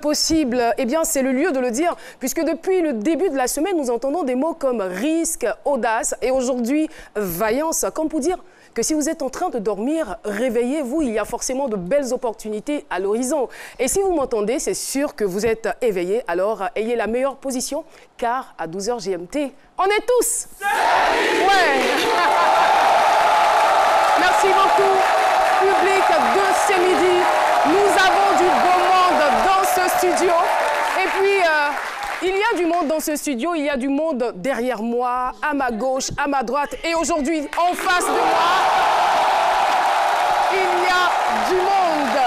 possible, eh bien, c'est le lieu de le dire, puisque depuis le début de la semaine, nous entendons des mots comme risque, audace et aujourd'hui, vaillance, comme pour dire que si vous êtes en train de dormir, réveillez-vous, il y a forcément de belles opportunités à l'horizon. Et si vous m'entendez, c'est sûr que vous êtes éveillé, alors ayez la meilleure position, car à 12h GMT, on est tous. Ouais. Merci beaucoup, public de ce midi. Nous avons du beau monde dans ce studio. Et puis, il y a du monde dans ce studio, il y a du monde derrière moi, à ma gauche, à ma droite. Et aujourd'hui, en face de moi, il y a du monde.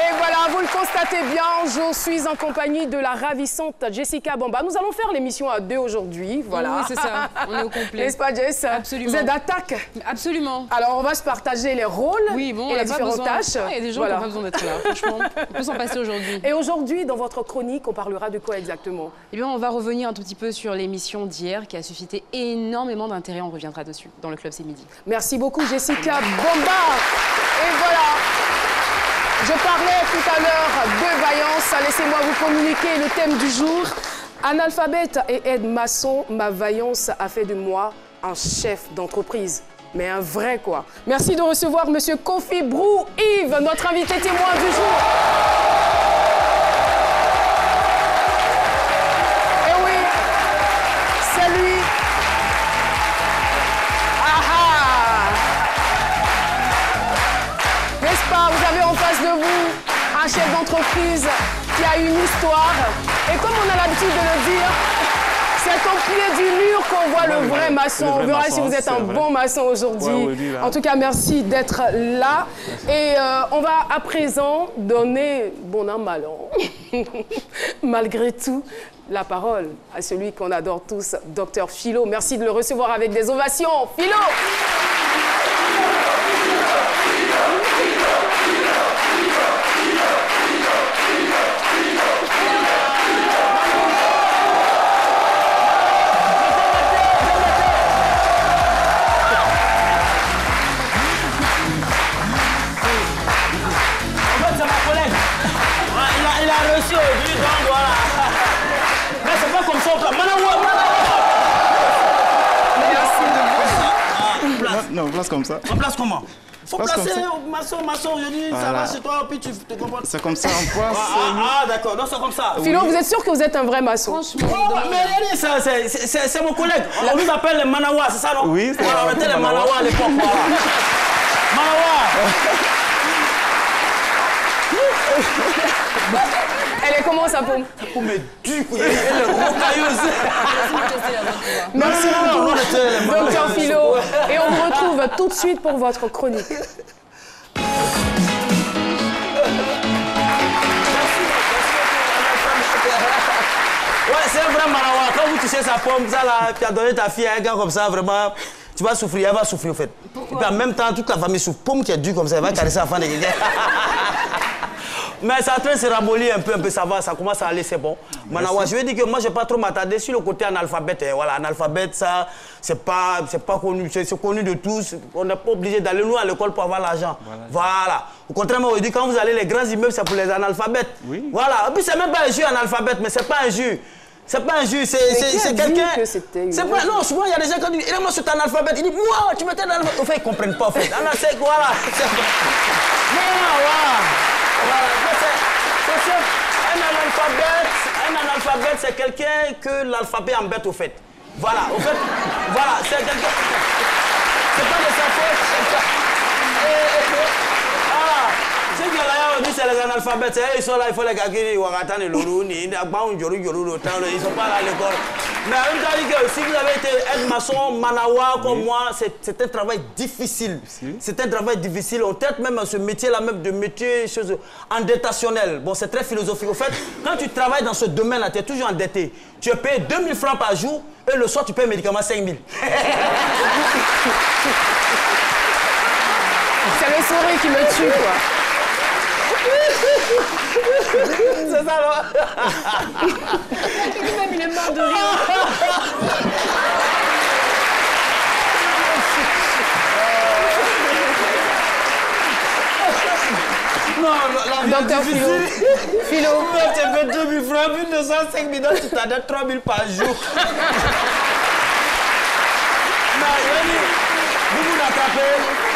Et voilà, vous le constatez bien, je suis en compagnie de la ravissante Jessica Bamba. Nous allons faire l'émission à deux aujourd'hui, voilà. Oui, c'est ça, on est au complet. N'est-ce pas, Jess? Absolument. Vous êtes d'attaque? Absolument. Alors, on va se partager les rôles oui, bon, et les différentes tâches. Il y a des gens qui n'ont pas besoin d'être là, franchement. On peut s'en passer aujourd'hui. Et aujourd'hui, dans votre chronique, on parlera de quoi exactement? Eh bien, on va revenir un tout petit peu sur l'émission d'hier qui a suscité énormément d'intérêt. On reviendra dessus dans le Club C'est Midi. Merci beaucoup, Jessica Bamba. Et voilà. Je parlais tout à l'heure de vaillance. Laissez-moi vous communiquer le thème du jour. Analphabète et aide-maçon, ma vaillance a fait de moi un chef d'entreprise. Mais un vrai quoi. Merci de recevoir Monsieur Kofi Brou Yves, notre invité témoin du jour. Et oui, c'est lui. N'est-ce pas, vous avez en face de vous un chef d'entreprise qui a une histoire. Et comme on a l'habitude de le dire, c'est au pied du mur qu'on voit le vrai maçon. On verra si vous êtes un bon maçon aujourd'hui. En tout cas, merci d'être là. Et on va à présent donner, bon an, mal an, malgré tout, la parole à celui qu'on adore tous, Dr Philo. Merci de le recevoir avec des ovations. Philo! Non, on place comme ça. On place comment? Faut placer maçon, je dis, voilà. Ça va chez toi, puis tu te comprends. C'est comme ça, on place. D'accord, donc c'est comme ça. Philo, vous êtes sûr que vous êtes un vrai maçon? Franchement. Mais c'est mon collègue. On nous appelle les Manawa, c'est ça, non? Oui, c'est ça. On était les Manawa à l'époque, voilà. Manawa. Elle est comment sa paume? Sa paume est dure, elle est rocailleuse. Merci beaucoup, Dr Philo. Et on vous retrouve tout de suite pour votre chronique. Ouais, c'est un vrai Manawa. Quand vous touchez sa pomme, ça là, tu as donné ta fille à un gars comme ça, vraiment, tu vas souffrir, elle va souffrir en fait. Pourquoi? Et puis en même temps, toute la famille souffre. Pomme qui est dure comme ça, elle va caresser la fin de quelqu'un. Mais ça est en train de se ramollir un peu, ça va, ça commence à aller, c'est bon. Manawa, je veux dire que moi, je ne vais pas trop m'attarder sur le côté analphabète. Voilà, analphabète, ça, c'est pas connu, c'est connu de tous. On n'est pas obligé d'aller loin à l'école pour avoir l'argent. Voilà. Au contraire, moi, je dis, quand vous allez les grands immeubles, c'est pour les analphabètes. Oui. Voilà. Et puis, c'est même pas un jus analphabète, mais c'est pas un jus. C'est pas un jus, c'est quelqu'un. Non, souvent il y a des gens qui disent, moi, c'est un analphabète. Il dit, moi, tu m'étais un analphabète. En fait, ils ne comprennent pas, en fait. Voilà. Un analphabète, c'est quelqu'un que l'alphabet embête au fait. Voilà, au fait, voilà, c'est quelqu'un. C'est pas de sa faute. Ceux qui ont dit c'est les analphabètes, ils sont là, il faut les gagner, ils sont pas là à l'école. Mais en même temps, si vous avez été aide-maçon, Manawa comme moi, c'est un travail difficile. C'est un travail difficile. On traite même ce métier-là, même de métier endetationnel. Bon, c'est très philosophique. Au fait, quand tu travailles dans ce domaine-là, tu es toujours endetté. Tu es payé 2000 francs par jour et le soir, tu payes un médicament 5000. C'est le sourire qui me tue, quoi. C'est ça, là. Lui-même, il est mort de rire. Non, la vie Docteur Philo. Philo. Tu as 22 000 francs, 1205 000, tu t'as donné 3 000 par jour. Non, vous vous rattrapez,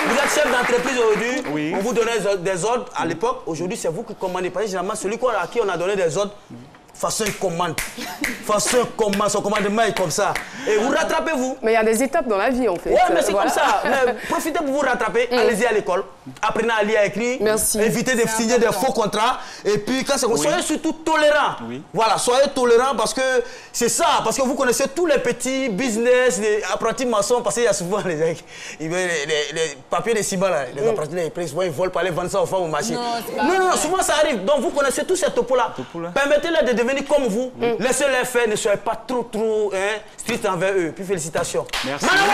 vous êtes chef d'entreprise aujourd'hui, Oui. on vous donnait des ordres à l'époque, aujourd'hui c'est vous qui commandez. Parce que généralement, celui à qui on a donné des ordres, façon il commande. Façon il commande, son commandement est comme ça. Et vous rattrapez-vous. Mais il y a des étapes dans la vie en fait. Ouais, mais c'est Voilà. comme ça. Mais profitez pour vous rattraper, allez-y à l'école, apprenez à lire, à écrire, Merci. évitez de signer des faux contrats. Et puis quand c'est comme soyez surtout tolérants. Oui. Voilà, soyez tolérants parce que c'est ça, parce que vous connaissez tous les petits business, les apprentis maçons, parce qu'il y a souvent les papiers de ciment, là, les apprentis, ils volent pour aller vendre ça aux femmes aux machines. Non, souvent ça arrive. Donc vous connaissez tous ces topos-là. Permettez-leur de devenir comme vous. Laissez-les faire, ne soyez pas trop strict envers eux. Puis félicitations. Merci. Manawa!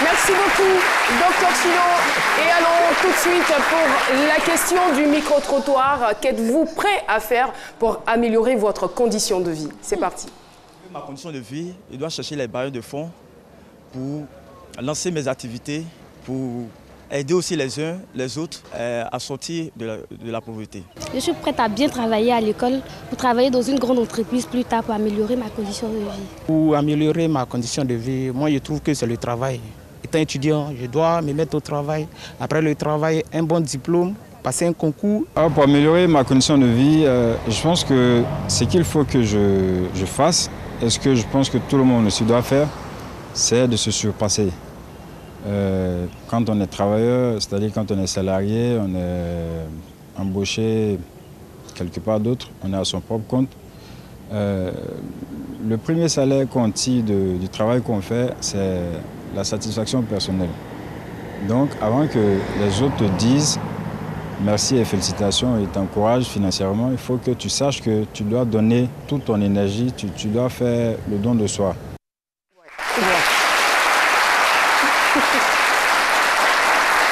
Merci beaucoup, Docteur Philo. Et allons tout de suite pour la question du micro-trottoir. Qu'êtes-vous prêt à faire pour améliorer votre condition de vie? C'est parti. Ma condition de vie, je dois chercher les barrières de fonds pour lancer mes activités, pour aider aussi les uns, les autres à sortir de la pauvreté. Je suis prête à bien travailler à l'école pour travailler dans une grande entreprise plus tard pour améliorer ma condition de vie. Pour améliorer ma condition de vie, moi je trouve que c'est le travail. Étant étudiant, je dois me mettre au travail. Après le travail, un bon diplôme, passer un concours. Pour améliorer ma condition de vie, je pense que ce qu'il faut que je fasse, et ce que je pense que tout le monde aussi doit faire, c'est de se surpasser. Quand on est travailleur, c'est-à-dire quand on est salarié, on est embauché quelque part d'autre, on est à son propre compte. Le premier salaire qu'on tire du travail qu'on fait, c'est la satisfaction personnelle. Donc avant que les autres te disent merci et félicitations et t'encouragent financièrement, il faut que tu saches que tu dois donner toute ton énergie, tu dois faire le don de soi.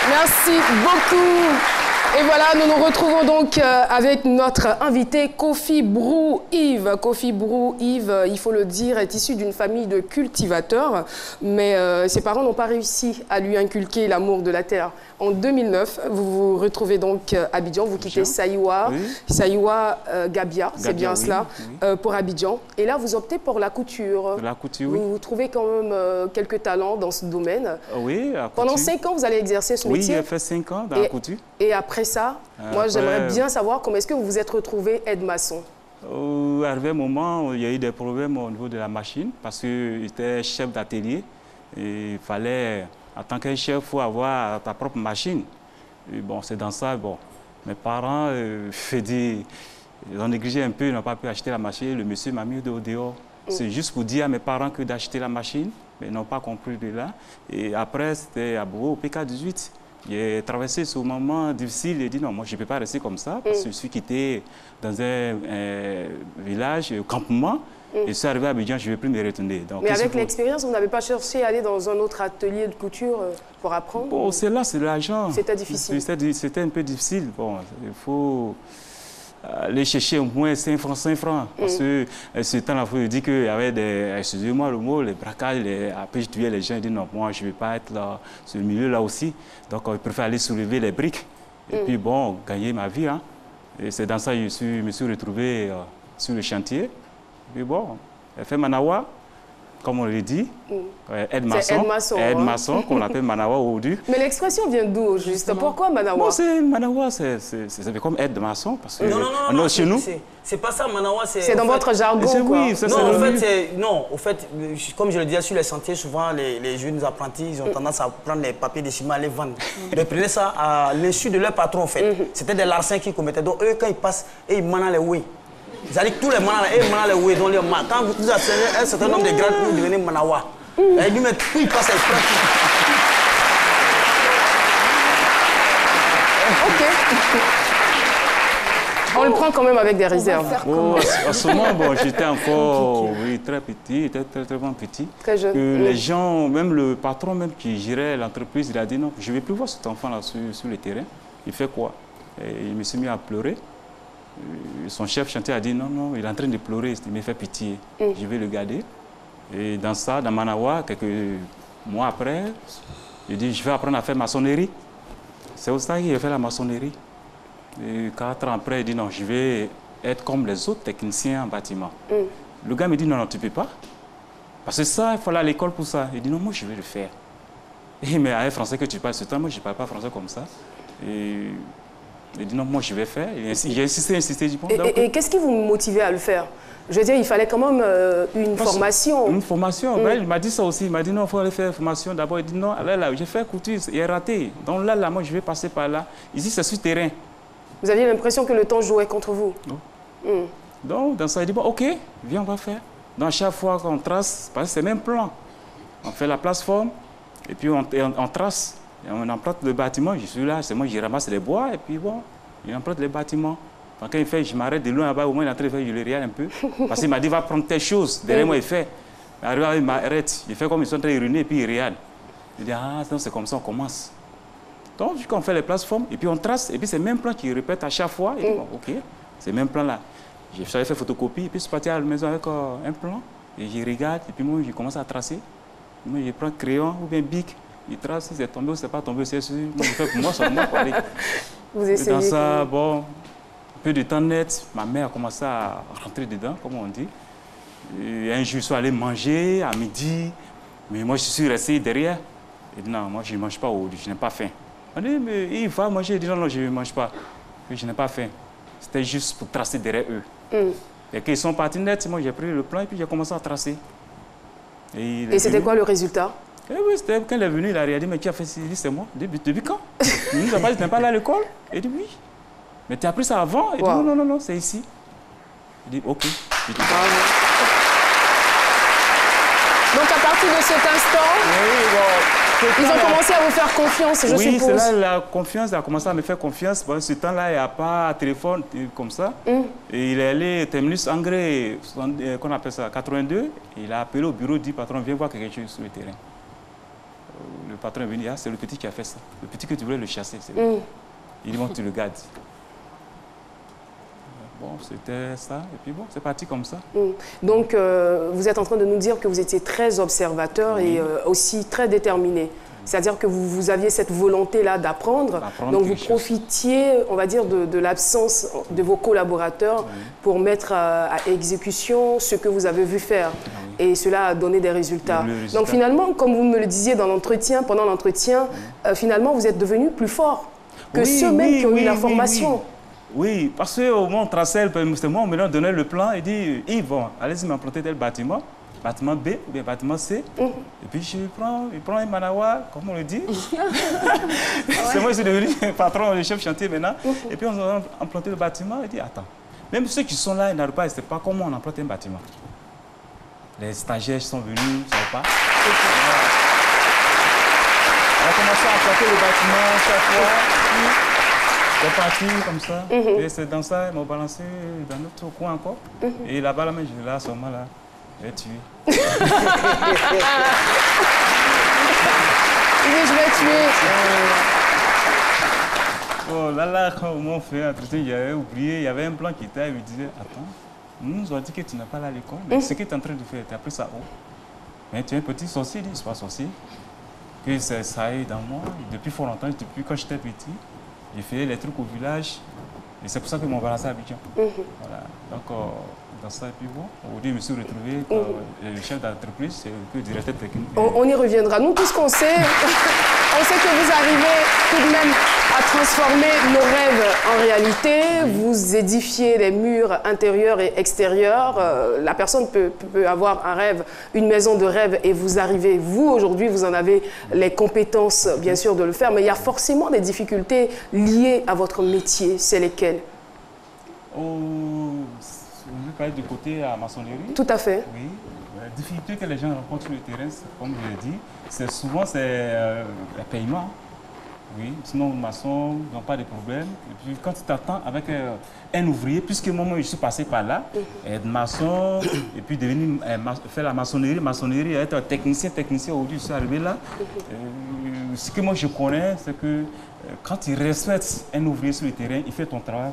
Merci beaucoup. Et voilà, nous nous retrouvons donc avec notre invité Kofi Brou Yves. Kofi Brou Yves, il faut le dire, est issu d'une famille de cultivateurs, mais ses parents n'ont pas réussi à lui inculquer l'amour de la terre. En 2009, vous vous retrouvez donc à Abidjan, vous quittez Saïwa, Gabia, c'est bien cela, pour Abidjan. Et là, vous optez pour la couture. La couture, oui. Vous trouvez quand même quelques talents dans ce domaine. Oui, la couture. Pendant 5 ans, vous allez exercer ce métier. Oui, j'ai fait 5 ans dans la couture. Et après ça, moi j'aimerais bien savoir comment est-ce que vous vous êtes retrouvé aide-maçon. Arrivé un moment, il y a eu des problèmes au niveau de la machine parce que j'étais chef d'atelier. Il fallait, en tant que chef, il faut avoir ta propre machine. Et bon, c'est dans ça, bon, mes parents, ils ont négligé un peu, ils n'ont pas pu acheter la machine. Le monsieur m'a mis au dehors. C'est juste pour dire à mes parents que d'acheter la machine, mais ils n'ont pas compris de là. Et après, c'était à Bourreau, au PK18. J'ai traversé ce moment difficile et dit non, moi je ne peux pas rester comme ça parce que je suis quitté dans un village, un campement, et je suis arrivé à Abidjan, je ne vais plus me retourner. Donc, mais avec l'expérience, vous n'avez pas cherché à aller dans un autre atelier de couture pour apprendre? Bon, c'est là, c'est l'argent. C'était difficile? C'était un peu difficile. Bon, il faut aller chercher au moins 5 francs. Parce que ce temps-là, il faut dire qu'il y avait des, excusez-moi le mot, les braquages, après je tuais les gens, je dis non, moi je ne vais pas être là, ce milieu-là aussi. Donc je préfère aller soulever les briques et puis bon, gagner ma vie. Hein. Et c'est dans ça que je me suis retrouvé sur le chantier. Et puis bon, j'ai fait Manawa, comme on l'a dit, aide-maçon, qu'on appelle Manawa aujourd'hui. Mais l'expression vient d'où au juste? Pourquoi Manawa? Bon, c'est Manawa, c'est comme aide-maçon. Parce que non, chez nous. C'est pas ça, Manawa. C'est dans votre jargon, quoi. Oui, en fait, comme je le disais, sur les sentiers, souvent, les jeunes apprentis, ils ont tendance à prendre les papiers de ciment, à les vendre. Ils prenaient ça à l'insu de leur patron, en fait. C'était des larcins qui commettaient. Donc, eux, quand ils passent, ils manent les oui. C'est-à-dire que tous les manas, les oui, quand vous avez un certain nombre de grades, vous devenez Manawa. Et lui, il passe à Ok. On le prend quand même avec des réserves. À ce moment, bon, j'étais encore très petit, très petit. Très jeune. Les gens, même le patron même qui gérait l'entreprise, il a dit non, je ne vais plus voir cet enfant-là sur le terrain. Il fait quoi? Et il me s'est mis à pleurer. Son chef chantier a dit non, il est en train de pleurer, il me fait pitié, je vais le garder. Et dans ça, dans Manawa, quelques mois après, il dit je vais apprendre à faire maçonnerie. C'est au stade qu'il a fait la maçonnerie. Et 4 ans après, il dit non, je vais être comme les autres techniciens en bâtiment. Le gars me dit non, non, tu ne peux pas. Parce que ça, il faut aller à l'école pour ça. Il dit non, moi je vais le faire. Et mais avec français que tu parles ce temps, moi je ne parle pas français comme ça. Et il dit non, moi je vais faire. J'ai insisté, dit bon. Et qu'est-ce qui vous motivait à le faire? Je veux dire, il fallait quand même une formation. Une formation, il m'a dit ça aussi. Il m'a dit non, il faut aller faire une formation. D'abord, il dit non, là, j'ai fait couture, il est raté. Donc là, moi je vais passer par là. Ici, c'est sur terrain. Vous aviez l'impression que le temps jouait contre vous? Donc, dans ça, il dit bon, ok, viens, on va faire. Donc, chaque fois qu'on trace, parce que c'est le même plan. On fait la plateforme, et puis on trace. Et on emprunte le bâtiment, je suis là, c'est moi, je ramasse les bois, et puis bon, il emprunte les bâtiments. Quand il fait, je m'arrête de loin là-bas, au moins il est en train de faire, je le regarde un peu. Parce qu'il m'a dit, va prendre telle chose. Derrière moi, il fait. Il m'arrête, il fait comme ils sont en train de réunir, et puis il regarde. Il dit, ah, non, c'est comme ça, on commence. Donc, quand on fait les plateformes, et puis on trace, et puis c'est le même plan qui répète à chaque fois. Et puis, bon, ok, c'est le même plan là. J'ai fait photocopie, et puis je suis parti à la maison avec un plan, et je regarde, et puis moi, je commence à tracer. Moi, je prends un crayon ou bien bic. Il trace, si c'est tombé ou c'est pas tombé, c'est sûr. Moi, je fais pour moi, seulement. Vous essayez. Dans ça, bon, un peu de temps net, ma mère a commencé à rentrer dedans, comme on dit. Et un jour, je suis allé manger à midi, mais moi, je suis resté derrière. Il dit non, moi, je ne mange pas aujourd'hui, je n'ai pas faim. On dit, mais il va manger. Il dit non, non, je ne mange pas. Je n'ai pas faim. C'était juste pour tracer derrière eux. Et qu'ils sont partis net, moi, j'ai pris le plan et puis j'ai commencé à tracer. Et c'était quoi le résultat? Eh oui, c'était quand il est venu, il a regardé, mais qui a fait ça? Il dit, c'est moi. Depuis quand? Il nous a pas dit, tu n'es pas allé à l'école? Il dit, oui. Mais tu as appris ça avant? Il dit, non, non, non, non, c'est ici. Il dit, ok. Il dit, donc à partir de cet instant, ils ont commencé à vous faire confiance, je suppose. Oui, c'est là la confiance, il a commencé à me faire confiance. Bon, ce temps-là, il n'y a pas de téléphone comme ça. Et il est allé terminus engrais, qu'on appelle ça, 82. Il a appelé au bureau, il dit, patron, viens voir quelque chose sur le terrain. Le patron est venu, ah, c'est le petit qui a fait ça. Le petit que tu voulais le chasser. Il dit, bon, tu le gardes. Bon, c'était ça, et puis bon, c'est parti comme ça. Donc, vous êtes en train de nous dire que vous étiez très observateur et aussi très déterminé. C'est-à-dire que vous aviez cette volonté-là d'apprendre, donc vous profitiez, on va dire, de l'absence de vos collaborateurs pour mettre à exécution ce que vous avez vu faire. Et cela a donné des résultats. Donc finalement, comme vous me le disiez dans l'entretien, pendant l'entretien, finalement, vous êtes devenu plus fort que ceux-mêmes qui ont eu la formation. Oui, parce qu'au moment où on traçait, c'est moi, on me donnait le plan et dit, Yves, bon, allez-y m'implanter tel bâtiment, bâtiment B ou bien bâtiment C. Et puis je prends un manawa, comme on le dit. C'est moi qui suis devenu patron, le chef chantier maintenant. Et puis on a implanté le bâtiment et dit, attends, même ceux qui sont là, ils n'arrivent pas, ils ne savent pas comment on implante un bâtiment. Les stagiaires sont venus, ils ne savaient pas. On a commencé à implanter le bâtiment chaque fois. C'est parti comme ça, et c'est dans ça, ils m'ont balancé dans notre coin encore. Et là-bas, là, je là, à ce moment-là, je vais tuer. Il dit, je vais tuer. Oh, là, quand on fait un entretien, j'avais oublié, il y avait un plan qui était, il me disait, attends, nous nous avons dit que tu n'as pas là à l'école, mais ce que tu es en train de faire, tu as pris ça où? Mais tu es un petit sorcier, il dit, c'est pas sorcier. Que ça est dans moi, depuis fort longtemps, depuis quand j'étais petit. J'ai fait les trucs au village et c'est pour ça qu'ils m'ont balancé à Abidjan. Voilà. Donc, dans ça, et puis bon, aujourd'hui, je me suis retrouvé comme le chef d'entreprise, le directeur technique. On y reviendra. Nous, tout ce qu'on sait, on sait que vous arrivez tout de même à transformer nos rêves en réalité. Vous édifiez les murs intérieurs et extérieurs. La personne peut avoir un rêve, une maison de rêve et vous arrivez. Vous, aujourd'hui, vous en avez les compétences, bien sûr, de le faire. Mais il y a forcément des difficultés liées à votre métier. C'est lesquelles? On veut parler du côté à maçonnerie. Tout à fait. Oui. La difficulté que les gens rencontrent sur le terrain, comme je l'ai dit, c'est souvent le paiement. Oui, sinon les maçons n'ont pas de problème. Et puis quand tu t'attends avec un ouvrier, puisque moi je suis passé par là, être maçon, et puis devenir faire la maçonnerie, être technicien, aujourd'hui je suis arrivé là. Ce que moi je connais, c'est que quand tu respectes un ouvrier sur le terrain, il fait ton travail.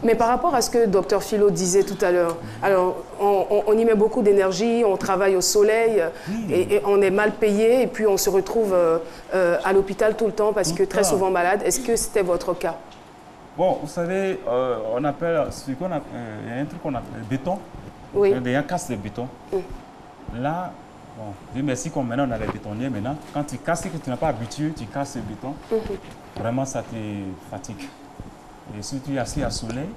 Mais par rapport à ce que Dr Philo disait tout à l'heure, alors on y met beaucoup d'énergie, on travaille au soleil et on est mal payé et puis on se retrouve à l'hôpital tout le temps parce que très souvent malade. Est-ce que c'était votre cas? Bon, vous savez, on appelle, il y a un truc qu'on appelle le béton. Oui. Il y a un casse de béton. Là, bon, Dieu merci qu'on maintenant on a les bétonniers maintenant. Quand tu casses et que tu n'es pas habitué, tu casses le béton. Vraiment, ça te fatigue. Et si tu es assis à soleil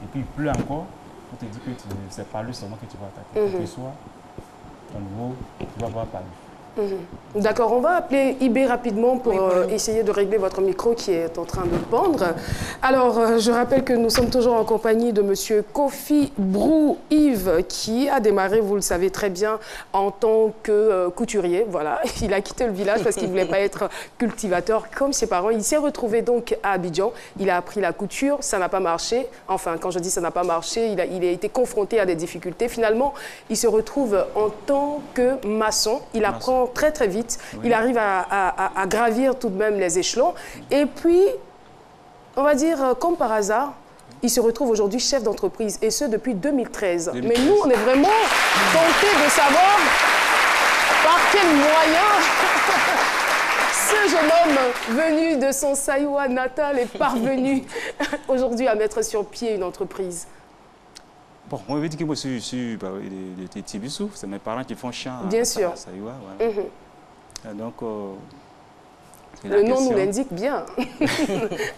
et puis il pleut encore, on te dit que c'est par lui seulement que tu vas attaquer. Quel que soit ton niveau, tu vas voir par lui. D'accord, on va appeler IB rapidement pour essayer de régler votre micro qui est en train de pendre. Alors, je rappelle que nous sommes toujours en compagnie de monsieur Kofi Brou Yves qui a démarré, vous le savez très bien, en tant que couturier. Voilà, il a quitté le village parce qu'il ne voulait pas être cultivateur comme ses parents. Il s'est retrouvé donc à Abidjan. Il a appris la couture, ça n'a pas marché. Enfin, quand je dis ça n'a pas marché, il a été confronté à des difficultés. Finalement, il se retrouve en tant que maçon. Il apprend très très vite. Il arrive à gravir tout de même les échelons. Et puis, on va dire, comme par hasard, il se retrouve aujourd'hui chef d'entreprise, et ce depuis 2013. Mais nous, on est vraiment tentés de savoir par quels moyens ce jeune homme venu de son Saïwa natal est parvenu aujourd'hui à mettre sur pied une entreprise. Bon, moi, je veux dire que moi, je suis de Tibissou. C'est mes parents qui font chant bien sûr. À Saïwa. Voilà. Donc, le nom nous l'indique bien.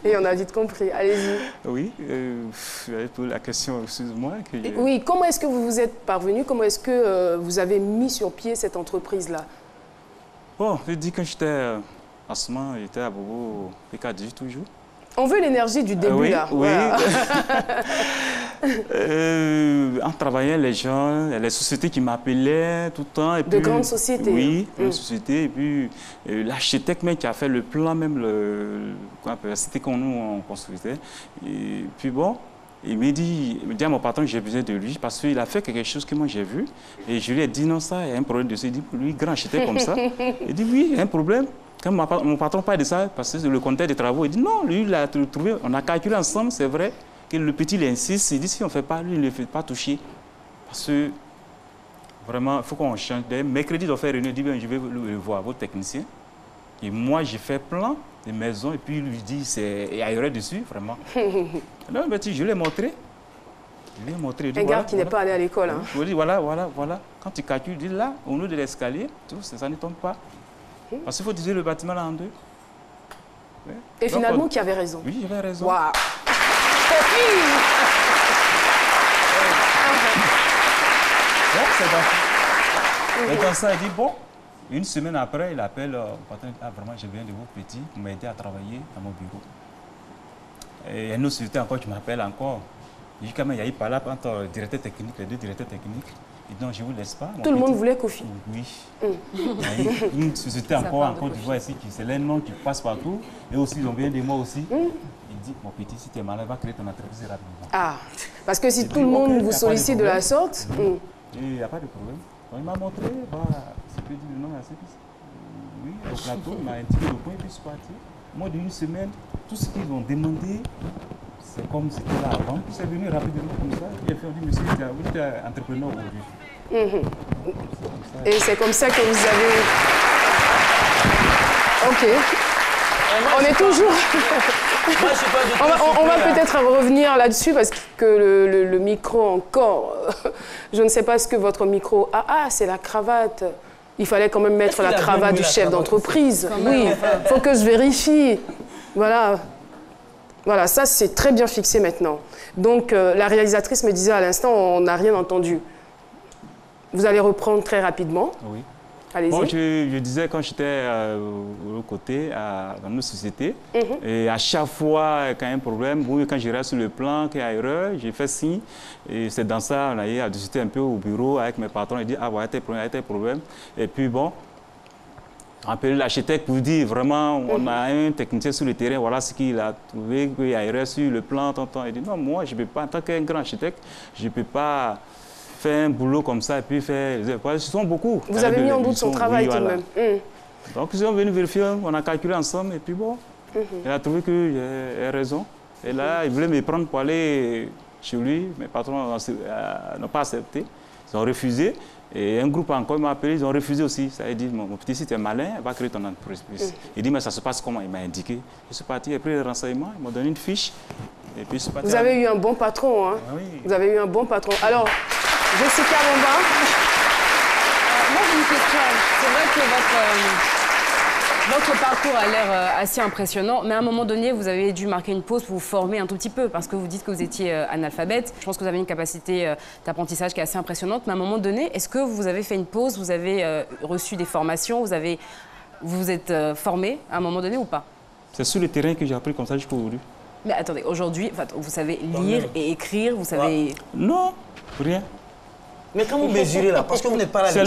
Et on a vite compris. Allez-y. Oui, la question, excuse-moi. Oui, comment est-ce que vous vous êtes parvenu? Comment est-ce que vous avez mis sur pied cette entreprise-là? Bon, je dis que j'étais à ce moment, j'étais à Bobo, PK18 toujours. On veut l'énergie du début, oui, là. Oui. Voilà. En travaillant, les gens, les sociétés qui m'appelaient tout le temps. Et de grandes sociétés. Oui, grandes sociétés. Et puis, l'architecte même qui a fait le plan, même la cité qu'on nous construisait. Et puis bon, il me dit à mon patron que j'ai besoin de lui parce qu'il a fait quelque chose que moi j'ai vu. Et je lui ai dit non, ça, il y a un problème dessus. Il dit, lui, grand architecte comme ça. Il dit oui, il y a un problème. Quand mon patron parle de ça, parce que le contexte des travaux, il dit non, lui, il a trouvé, on a calculé ensemble, c'est vrai, que le petit, il insiste, il dit si on ne fait pas, lui, il ne le fait pas toucher. Parce que, vraiment, il faut qu'on change. Mercredi, il doit faire réunion, il dit, bien, je vais le voir, votre technicien. Et moi, j'ai fait plein de maisons, et puis il lui dit, il y a erreur dessus, vraiment. Non, mais je l'ai montré. Je l'ai montré. Un gars qui n'est pas allé à l'école. Hein. Je lui ai dit, voilà. Quand tu calcules, il dit là, au niveau de l'escalier, ça ne tombe pas. Parce qu'il faut diviser le bâtiment là en deux. Oui. Et donc, finalement, qui avait raison? Oui, j'avais raison. Waouh! Et dans ça, il dit, bon, une semaine après, il appelle le patron, ah, vraiment, je viens de vous petit pour m'aider à travailler à mon bureau. Et une autre société encore, tu m'appelles encore. Il dit, quand même, il y a eu par là entre le directeur technique, les deux directeurs techniques. Et donc, je ne vous laisse pas. Tout le monde voulait Kofi. Oui. Il y a une société encore en Côte d'Ivoire ici, c'est les noms qui passent partout. Et aussi, ils ont bien des mots aussi. Il dit, mon petit, si tu es malade, va créer ton entreprise rapidement. Ah, parce que si tout le monde vous sollicite de la sorte... Et il n'y a pas de problème. Donc, il m'a montré, voilà, c'est que le nom, oui, au plateau, il m'a indiqué le point, et puis je suis parti. Moi, d'une semaine, tout ce qu'ils ont demandé, c'est comme c'était là avant. Puis c'est venu rapidement comme ça. Il a fait, on dit, monsieur, vous êtes entrepreneur aujourd'hui. Et c'est comme ça que vous avez... Ok. On est toujours... on va peut-être revenir là-dessus parce que le micro encore... Je ne sais pas ce que votre micro... Ah, c'est la cravate. Il fallait quand même mettre la cravate du chef d'entreprise. Oui, il faut que je vérifie. Voilà. Voilà, ça c'est très bien fixé maintenant. Donc la réalisatrice me disait à l'instant, on n'a rien entendu. Vous allez reprendre très rapidement. Oui. Allez-y. Bon, je disais quand j'étais au côté, dans nos sociétés, et à chaque fois qu'il y a un problème, quand je reste sur le plan, qu'il y a erreur, j'ai fait signe. Et c'est dans ça, on a eu à discuter un peu au bureau avec mes patrons, et dit, ah, voilà, il y a tes problèmes. Et puis bon, appeler l'architecte pour dire vraiment, on a un technicien sur le terrain, voilà ce qu'il a trouvé, qu'il y a erreur sur le plan, Il dit, non, moi, je ne peux pas, en tant qu'un grand architecte, je ne peux pas faire un boulot comme ça et puis faire... Ils sont beaucoup. Vous avez mis en doute son travail tout de même. Donc, ils sont venus vérifier, on a calculé ensemble et puis bon, il a trouvé que j'ai raison. Et là, il voulait me prendre pour aller chez lui. Mes patrons n'ont pas accepté. Ils ont refusé. Et un groupe encore m'a appelé, ils ont refusé aussi. Ça a dit, mon petit, si tu es malin, va créer ton entreprise. Il dit, mais ça se passe comment? Il m'a indiqué. Je suis parti, j'ai pris les renseignements, ils m'ont donné une fiche. Et puis, je suis parti. Vous avez eu un bon patron, hein? Oui. Vous avez eu un bon patron. Alors, Jessica Momba. Moi, j'ai une question. C'est vrai que votre parcours a l'air assez impressionnant, mais à un moment donné, vous avez dû marquer une pause pour vous former un tout petit peu, parce que vous dites que vous étiez analphabète. Je pense que vous avez une capacité d'apprentissage qui est assez impressionnante, mais à un moment donné, est-ce que vous avez fait une pause, vous avez reçu des formations, vous vous êtes formé à un moment donné ou pas? C'est sur le terrain que j'ai appris comme ça jusqu'au aujourd'hui. Mais attendez, aujourd'hui, vous savez lire et écrire, vous savez... Non, rien. Mais quand vous mesurez là, parce que vous n'êtes pas là, c'est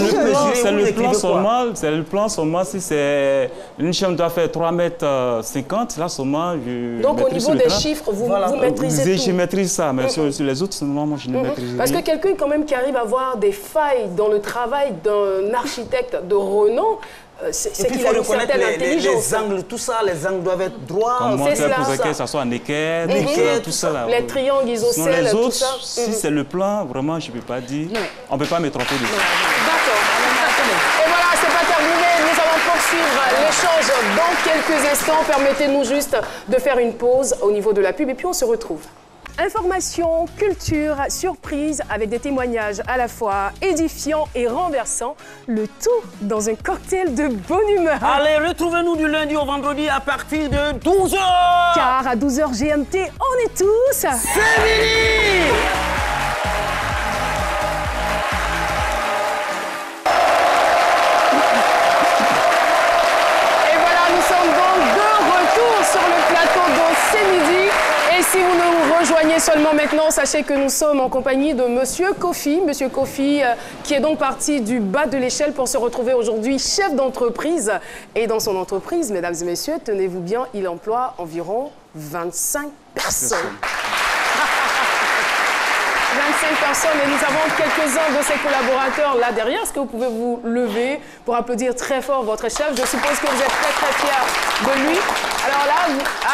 le plan seulement, si c'est une chambre doit faire 3,50 m, là seulement je donc au niveau des chiffres, vous maîtrisez tout. Je maîtrise ça, mais sur les autres, moi je ne maîtrise rien. Parce que quelqu'un quand même qui arrive à voir des failles dans le travail d'un architecte de renom, c'est qu'il a une certaine intelligence. Les angles, tout ça, les angles doivent être droits. Comment faire pour que ça soit en équerre, tout ça là. Les triangles isocèles, tout ça. Si c'est le plan, vraiment, je ne peux pas dire. On ne peut pas me tromper dessus. D'accord. Et voilà, c'est pas terminé. Nous allons poursuivre l'échange dans quelques instants. Permettez-nous juste de faire une pause au niveau de la pub et puis on se retrouve. Information, culture, surprise avec des témoignages à la fois édifiants et renversants, le tout dans un cocktail de bonne humeur. Allez, retrouvez-nous du lundi au vendredi à partir de 12h. Car à 12h GMT, on est tous... C'est fini. Et voilà, nous sommes donc de retour sur le plateau de C'est Midi. Et si vous nous rejoignez seulement maintenant, sachez que nous sommes en compagnie de Monsieur Kofi. Monsieur Kofi qui est donc parti du bas de l'échelle pour se retrouver aujourd'hui chef d'entreprise. Et dans son entreprise, mesdames et messieurs, tenez-vous bien, il emploie environ 25 personnes. 25 personnes et nous avons quelques-uns de ses collaborateurs là derrière. Est-ce que vous pouvez vous lever pour applaudir très fort votre chef? Je suppose que vous êtes très très fiers de lui. Alors là,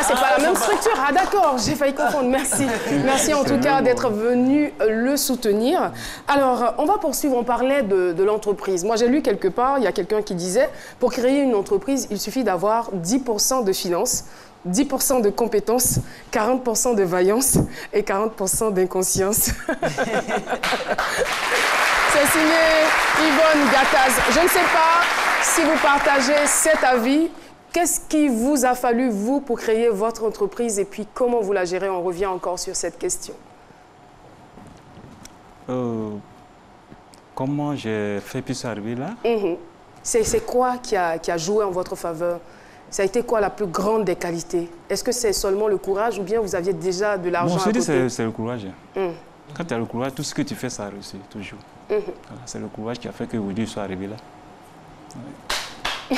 c'est pas la même structure. Ah d'accord, j'ai failli confondre. Merci. Merci en tout cas d'être venu le soutenir. Alors, on va poursuivre. On parlait de l'entreprise. Moi, j'ai lu quelque part, il y a quelqu'un qui disait, pour créer une entreprise, il suffit d'avoir 10% de finances, 10% de compétences, 40% de vaillance et 40% d'inconscience. C'est signé Yvonne Gattaz. Je ne sais pas si vous partagez cet avis. Qu'est-ce qui vous a fallu, vous, pour créer votre entreprise et puis comment vous la gérez? On revient encore sur cette question. Comment j'ai fait pour arriver là? C'est quoi qui a joué en votre faveur? Ça a été quoi la plus grande des qualités? Est-ce que c'est seulement le courage ou bien vous aviez déjà de l'argent à côté? C'est le courage. Quand tu as le courage, tout ce que tu fais, ça réussit toujours. Voilà, c'est le courage qui a fait que aujourd'hui je sois arrivé là. Ouais.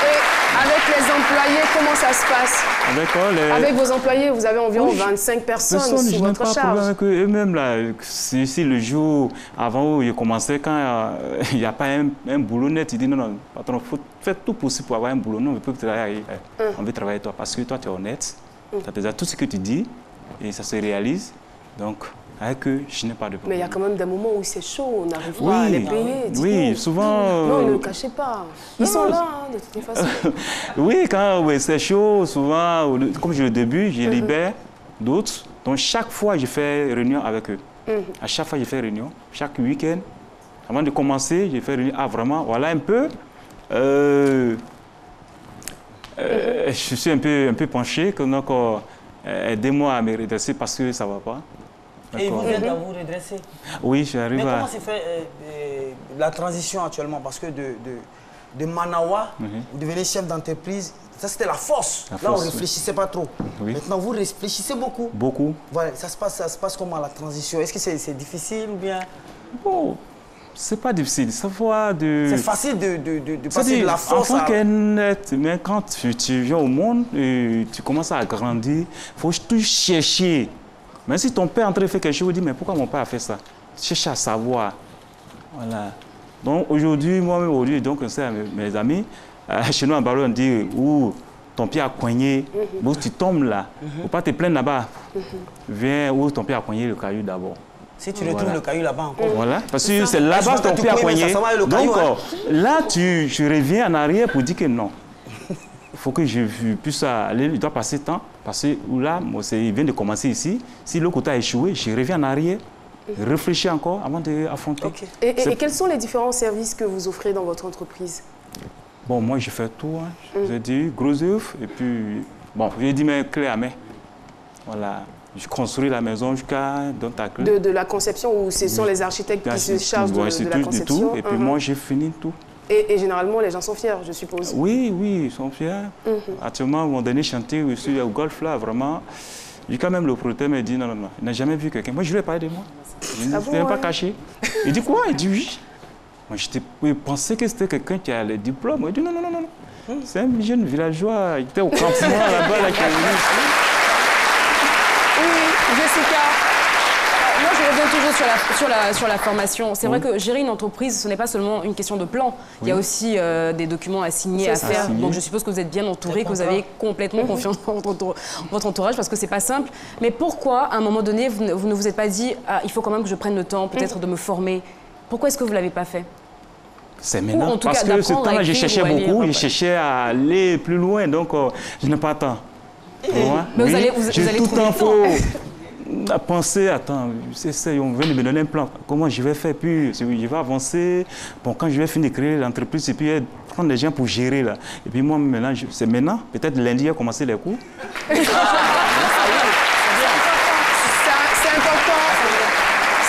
Et avec les employés, comment ça se passe? Avec vos employés, vous avez environ 25 personnes sous votre charge. Avec eux-mêmes, là, si le jour avant où ils commençaient, quand il n'y a pas un boulot net, ils disent non, patron, il faut faire tout possible pour avoir un boulot. Non, on veut travailler avec toi parce que toi, tu es honnête, tu as déjà tout ce que tu dis et ça se réalise. Donc, avec eux, je n'ai pas de problème. Mais il y a quand même des moments où c'est chaud, on n'arrive pas à les payer. Oui, souvent... Non, ne le cachez pas. Ils sont là, hein, de toute façon. Oui, quand c'est chaud, souvent, comme j'ai le début, je libère d'autres. Donc, chaque fois, je fais réunion avec eux. À chaque fois, je fais réunion. Chaque week-end, avant de commencer, je fais réunion. Ah, vraiment, voilà un peu. Je suis un peu penché. Donc, aidez-moi à me redresser parce que ça ne va pas. Et vous êtes à vous redresser? Oui, j'arrive à... Mais comment s'est fait la transition actuellement? Parce que de Manawa, vous devenez chef d'entreprise, ça c'était la force. Là, on ne réfléchissait pas trop. Oui. Maintenant, vous réfléchissez beaucoup. Beaucoup. Voilà, ça se passe comment la transition? Est-ce que c'est difficile ou bien? Bon, c'est pas difficile. Ça va de... C'est facile de passer de la force à... Mais quand tu viens au monde et tu commences à grandir, il faut tout chercher. Même si ton père est en train de faire quelque chose, vous dites, mais pourquoi mon père a fait ça? Cherche à savoir. Voilà. Donc aujourd'hui, moi-même, donc, mes amis, chez nous en Balo, on dit, ton pied a coigné, où tu tombes là, il ne faut pas te plaindre là-bas. Viens où ton pied a coigné le caillou d'abord. Si tu retrouves le caillou là-bas encore. Voilà, parce que c'est là-bas que ton pied a coigné. Donc là, tu reviens en arrière pour dire que non. Il faut que je puisse aller, il doit passer temps, parce que là, il vient de commencer ici. Si le côté a échoué, je reviens en arrière, réfléchis encore avant d'affronter. Okay. Et quels sont les différents services que vous offrez dans votre entreprise? Bon, moi, je fais tout. Hein. J'ai dit gros œuvres, et puis, bon, j'ai dit mes clés à main. Voilà. Je construis la maison jusqu'à dans ta clé. De la conception, ou ce sont les architectes qui se chargent de la conception? Tout, et puis moi, j'ai fini tout. Et généralement, les gens sont fiers, je suppose. Oui, ils sont fiers. Actuellement, mon dernier chantier, je suis au golf, là, vraiment. Quand même, le producteur m'a dit non, il n'a jamais vu quelqu'un. Moi, je lui ai parlé de moi. Je ne viens pas cacher. Il dit quoi? Il dit oui. Moi, je pensais que c'était quelqu'un qui a le diplôme. Il dit non. C'est un jeune villageois. Il était au campement là-bas, là, qui est venu ici. Oui, Jessica. Moi, je reviens toujours sur la formation. C'est vrai que gérer une entreprise, ce n'est pas seulement une question de plan. Il y a aussi des documents à signer, à faire. Donc, je suppose que vous êtes bien entouré, que vous avez complètement confiance dans votre entourage, parce que c'est pas simple. Mais pourquoi, à un moment donné, vous ne vous êtes pas dit il faut quand même que je prenne le temps, peut-être, de me former? Pourquoi est-ce que vous ne l'avez pas fait? C'est maintenant, parce que ce temps-là, je cherchais beaucoup, je cherchais à aller plus loin, donc je n'ai pas le temps. Mais vous allez tout le temps faut penser, attends, on vient de me donner un plan, comment je vais faire, puis je vais avancer, bon, quand je vais finir de créer l'entreprise, et puis prendre des gens pour gérer, là. Et puis moi, maintenant, c'est maintenant, peut-être lundi, à commencer les cours.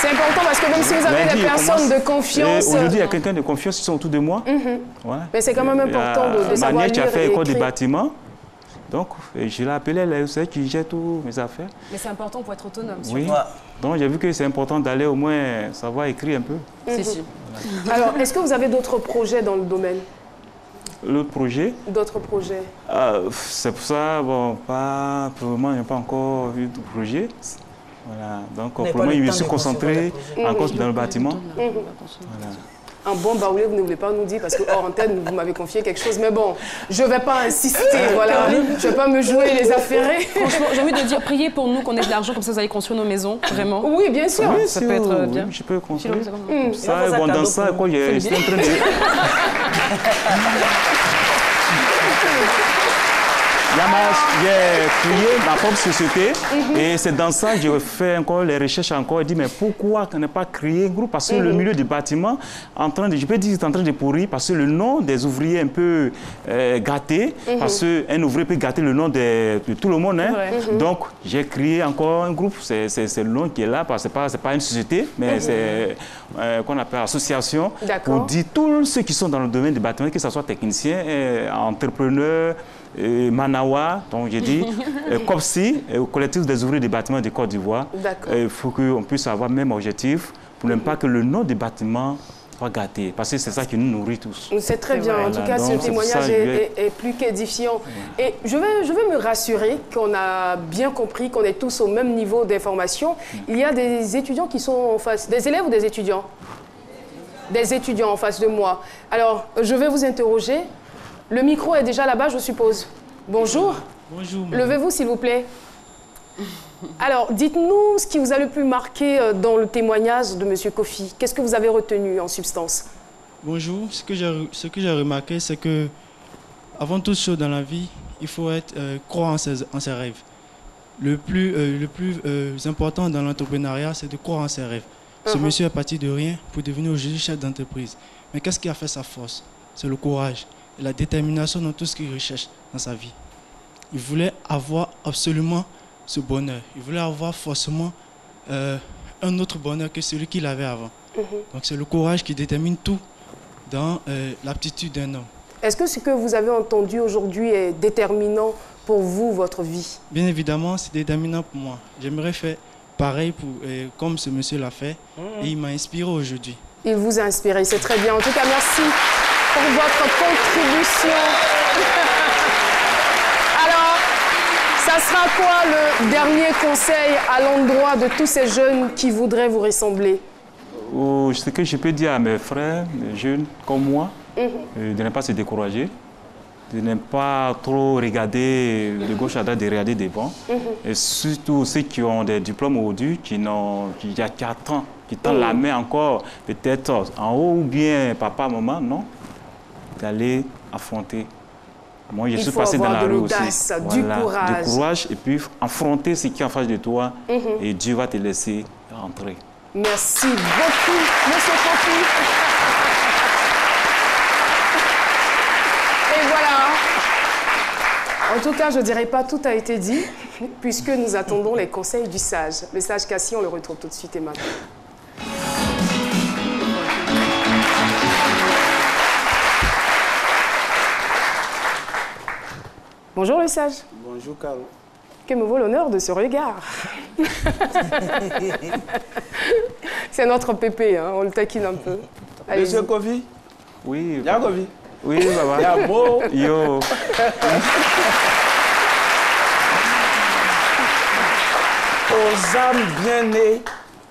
C'est important parce que même si vous avez des personnes de confiance... Aujourd'hui, il y a quelqu'un de confiance qui sont autour de moi. Voilà. Mais c'est quand même important de savoir lire qui a fait et école des écrire. Bâtiments. Donc, je l'ai appelé, elle sait qui gère tous mes affaires. Mais c'est important pour être autonome. Oui. Donc, j'ai vu que c'est important d'aller au moins savoir écrire un peu. Si. Alors, est-ce que vous avez d'autres projets dans le domaine? L'autre projet? D'autres projets? C'est pour ça, bon, pour le moment, il n'y a pas encore eu de projet. Voilà. Donc, pour le moment, je me suis concentré encore dans le bâtiment. Voilà. Un bon baoulé, vous ne voulez pas nous dire, parce que hors antenne, vous m'avez confié quelque chose. Mais bon, je ne vais pas insister, voilà. Je ne vais pas me jouer les affairés. Franchement, j'ai envie de dire, priez pour nous qu'on ait de l'argent, comme ça vous allez construire nos maisons, vraiment. Oui, bien sûr. Oui, ça peut être bien. Oui, je peux construire. Ça, bon, dans ça, quoi, j'étais en train de... J'ai créé ma propre société et c'est dans ça que je fais encore les recherches encore. Je dis mais pourquoi on n'a pas créé un groupe? Parce que le milieu du bâtiment, je peux dire, est en train de pourrir parce que le nom des ouvriers est un peu gâté. Parce qu'un ouvrier peut gâter le nom de tout le monde. Hein. Donc j'ai créé encore un groupe. C'est le nom qui est là. Ce n'est pas une société, mais c'est qu'on appelle association. Pour dire tous ceux qui sont dans le domaine du bâtiment, que ce soit techniciens, entrepreneurs, Manawa, donc j'ai dit, COPSI, collectif des ouvriers des bâtiments de Côte d'Ivoire. Il faut qu'on puisse avoir le même objectif pour ne pas que le nom du bâtiment soit gâté, parce que c'est ça qui nous nourrit tous. C'est très bien, en tout cas ce témoignage est plus qu'édifiant. Et je vais me rassurer qu'on a bien compris qu'on est tous au même niveau d'information. Il y a des étudiants qui sont en face, des élèves ou des étudiants? Des étudiants en face de moi. Alors, je vais vous interroger. Le micro est déjà là-bas, je suppose. Bonjour. Bonjour. Levez-vous, s'il vous plaît. Alors, dites-nous ce qui vous a le plus marqué dans le témoignage de M. Kofi. Qu'est-ce que vous avez retenu en substance? Bonjour. Ce que j'ai remarqué, c'est que, avant toute chose dans la vie, il faut croire en ses rêves. Le plus important dans l'entrepreneuriat, c'est de croire en ses rêves. Ce monsieur est parti de rien pour devenir aujourd'hui chef d'entreprise. Mais qu'est-ce qui a fait sa force? C'est le courage. La détermination dans tout ce qu'il recherche dans sa vie. Il voulait avoir absolument ce bonheur. Il voulait avoir forcément un autre bonheur que celui qu'il avait avant. Donc c'est le courage qui détermine tout dans l'aptitude d'un homme. Est-ce que ce que vous avez entendu aujourd'hui est déterminant pour vous, votre vie? Bien évidemment, c'est déterminant pour moi. J'aimerais faire pareil comme ce monsieur l'a fait et il m'a inspiré aujourd'hui. Il vous a inspiré, c'est très bien. En tout cas, merci pour votre contribution. Alors, ça sera quoi le dernier conseil à l'endroit de tous ces jeunes qui voudraient vous ressembler? Ce que je peux dire à mes frères, les jeunes comme moi, de ne pas se décourager. de ne pas trop regarder de gauche à droite, de regarder devant. Et surtout ceux qui ont des diplômes aujourd'hui, qui attendent la main encore, peut-être en haut ou bien papa, maman, non, d'aller affronter. Moi, je suis passé dans la rue aussi. Du courage. Du courage et puis affronter ce qui est en face de toi et Dieu va te laisser rentrer. Merci beaucoup, Monsieur Kofi. Et voilà. En tout cas, je ne dirais pas tout a été dit, puisque nous attendons les conseils du sage. Le sage Cassie, on le retrouve tout de suite et maintenant. Bonjour le sage. Bonjour Caro. Que me vaut l'honneur de ce regard. C'est notre pépé, hein, on le taquine un peu. Monsieur Kofi. Oui. Y'a Kofi. Oui, papa. Y'a beau. Yo. Aux âmes bien nées,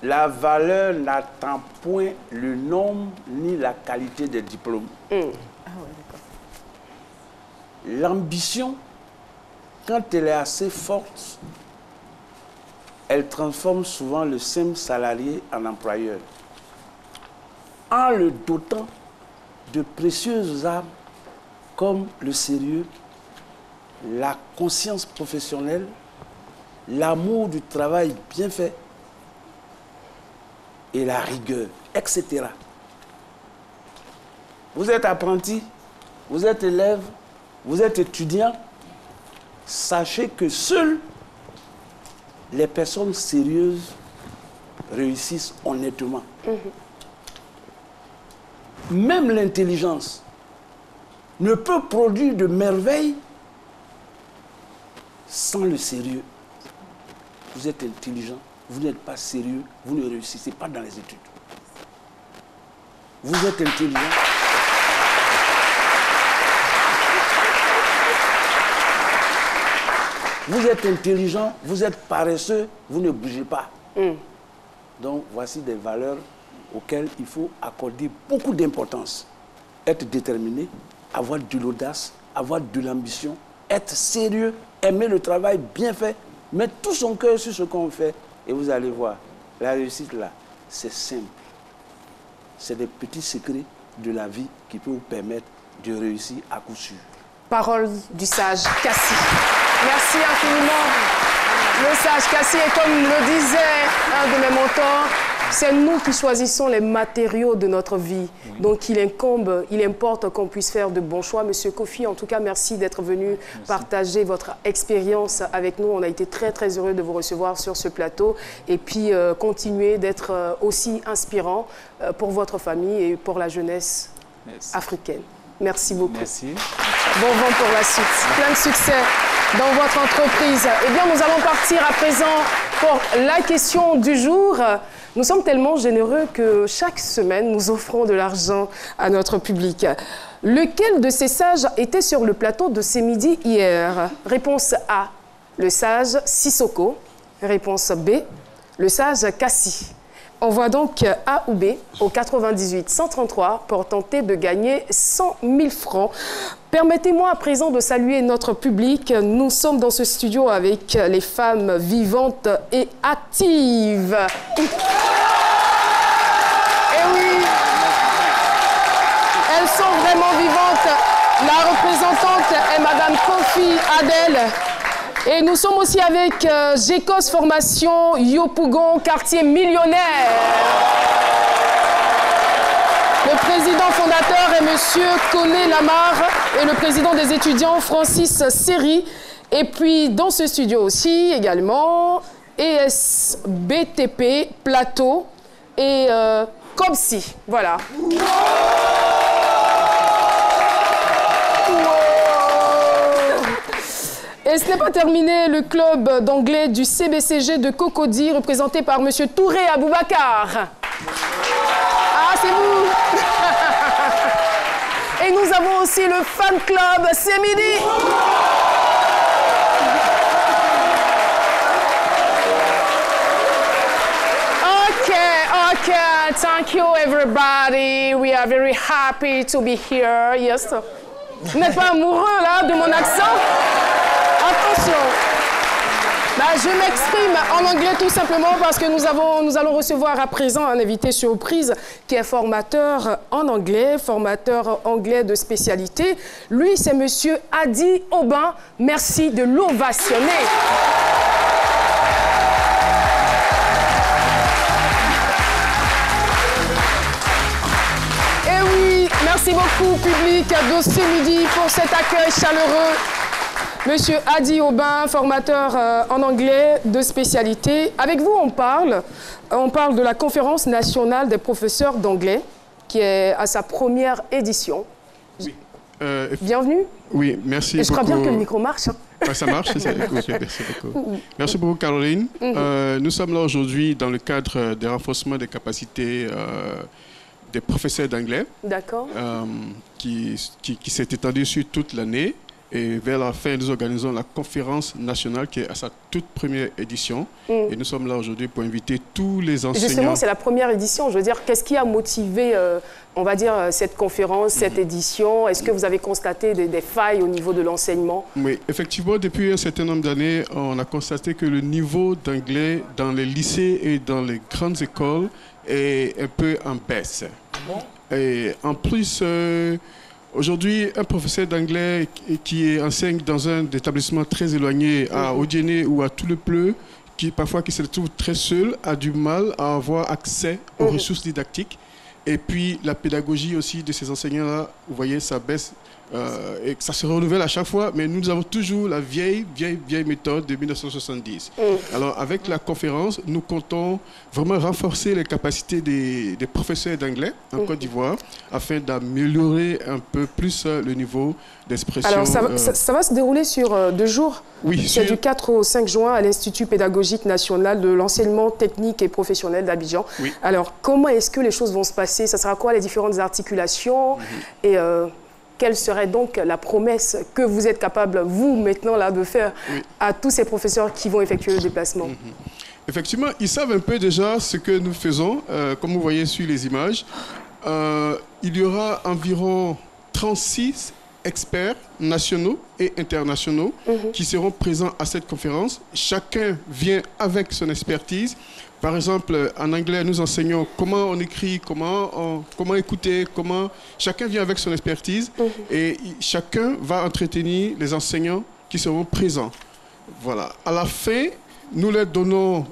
la valeur n'attend point le nombre ni la qualité des diplômes. L'ambition, quand elle est assez forte, elle transforme souvent le simple salarié en employeur. En le dotant de précieuses armes comme le sérieux, la conscience professionnelle, l'amour du travail bien fait et la rigueur, etc. Vous êtes apprenti, vous êtes élève, vous êtes étudiant, sachez que seules les personnes sérieuses réussissent honnêtement. Même l'intelligence ne peut produire de merveilles sans le sérieux. Vous êtes intelligent, vous n'êtes pas sérieux, vous ne réussissez pas dans les études. Vous êtes intelligent. Vous êtes intelligent, vous êtes paresseux, vous ne bougez pas. Donc, voici des valeurs auxquelles il faut accorder beaucoup d'importance. Être déterminé, avoir de l'audace, avoir de l'ambition, être sérieux, aimer le travail bien fait, mettre tout son cœur sur ce qu'on fait. Et vous allez voir, la réussite là, c'est simple. C'est des petits secrets de la vie qui peuvent vous permettre de réussir à coup sûr. Parole du sage Cassie. Merci infiniment. Le sage Cassie, et comme le disait un de mes mentors, c'est nous qui choisissons les matériaux de notre vie. Donc il importe qu'on puisse faire de bons choix. Monsieur Kofi, en tout cas, merci d'être venu partager votre expérience avec nous. On a été très très heureux de vous recevoir sur ce plateau. Et puis continuer d'être aussi inspirant pour votre famille et pour la jeunesse africaine. Merci beaucoup. Merci. Bon vent pour la suite. Plein de succès dans votre entreprise. Eh bien, nous allons partir à présent pour la question du jour. Nous sommes tellement généreux que chaque semaine, nous offrons de l'argent à notre public. Lequel de ces sages était sur le plateau de ces midis hier? Réponse A, le sage Sissoko. Réponse B, le sage Cassie. Envoie donc A ou B au 98 133 pour tenter de gagner 100 000 francs. Permettez-moi à présent de saluer notre public. Nous sommes dans ce studio avec les femmes vivantes et actives. Et oui, elles sont vraiment vivantes. La représentante est Madame Kofi Adel. Et nous sommes aussi avec GECOS Formation Yopougon, quartier millionnaire. Le président fondateur est Monsieur Koné Lamar et le président des étudiants Francis Seri. Et puis dans ce studio aussi également ESBTP Plateau et COBSI. Voilà. Et ce n'est pas terminé, le club d'anglais du CBCG de Cocody, représenté par M. Touré Aboubacar. Ah, c'est vous. Et nous avons aussi le fan club, c'est midi. Okay, thank you everybody. We are very happy to be here. Yes. Vous n'êtes pas amoureux, là, de mon accent? Attention. Bah, je m'exprime en anglais tout simplement parce que nous allons recevoir à présent un invité surprise qui est formateur en anglais de spécialité. Lui, c'est monsieur Hadi Aubin. Merci de l'ovationner. Et oui, merci beaucoup public de ce midi pour cet accueil chaleureux. Monsieur Hadi Aubin, formateur en anglais de spécialité. Avec vous, on parle de la Conférence nationale des professeurs d'anglais qui est à sa première édition. Oui. Bienvenue. Oui, merci beaucoup. Et je crois bien que le micro marche. Ah, ça marche, okay, merci beaucoup. Merci beaucoup, Caroline. Nous sommes là aujourd'hui dans le cadre des renforcements des capacités des professeurs d'anglais. D'accord. Qui s'est étendu sur toute l'année. Et vers la fin, nous organisons la conférence nationale qui est à sa toute première édition. Et nous sommes là aujourd'hui pour inviter tous les enseignants. Justement, c'est la première édition. Je veux dire, qu'est-ce qui a motivé, on va dire, cette conférence, cette édition? Est-ce que vous avez constaté des failles au niveau de l'enseignement? Oui, effectivement, depuis un certain nombre d'années, on a constaté que le niveau d'anglais dans les lycées et dans les grandes écoles est un peu en baisse. Et en plus... aujourd'hui, un professeur d'anglais qui enseigne dans un établissement très éloigné, à Odiéné ou à Toulepleu, qui se retrouve très seul, a du mal à avoir accès aux ressources didactiques. Et puis, la pédagogie aussi de ces enseignants-là, vous voyez, ça baisse. Et ça se renouvelle à chaque fois, mais nous avons toujours la vieille méthode de 1970. Alors, avec la conférence, nous comptons vraiment renforcer les capacités des professeurs d'anglais en Côte d'Ivoire afin d'améliorer un peu plus le niveau d'expression. Alors, ça va se dérouler sur 2 jours. Oui, c'est du 4 au 5 juin à l'Institut pédagogique national de l'enseignement technique et professionnel d'Abidjan. Oui. Alors, comment est-ce que les choses vont se passer? Ça sera quoi les différentes articulations? Et quelle serait donc la promesse que vous êtes capable, vous, maintenant, là, de faire à tous ces professeurs qui vont effectuer le déplacement? Effectivement, ils savent un peu déjà ce que nous faisons, comme vous voyez sur les images. Il y aura environ 36 experts nationaux et internationaux qui seront présents à cette conférence. Chacun vient avec son expertise. Par exemple, en anglais, nous enseignons comment on écrit, comment écouter, chacun vient avec son expertise et chacun va entretenir les enseignants qui seront présents. Voilà. À la fin, nous leur donnons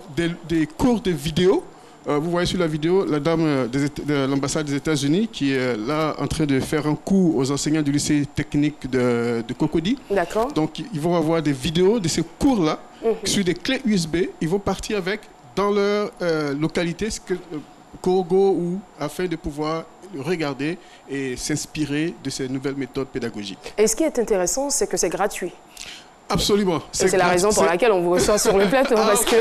des cours de vidéo. Vous voyez sur la vidéo la dame de l'ambassade des États-Unis qui est là en train de faire un cours aux enseignants du lycée technique de Cocody. D'accord. Donc, ils vont avoir des vidéos de ces cours-là sur des clés USB. Ils vont partir avec dans leur localité, Korogo, afin de pouvoir regarder et s'inspirer de ces nouvelles méthodes pédagogiques. Et ce qui est intéressant, c'est que c'est gratuit. Absolument. C'est la raison pour laquelle on vous reçoit sur le plateau. Parce que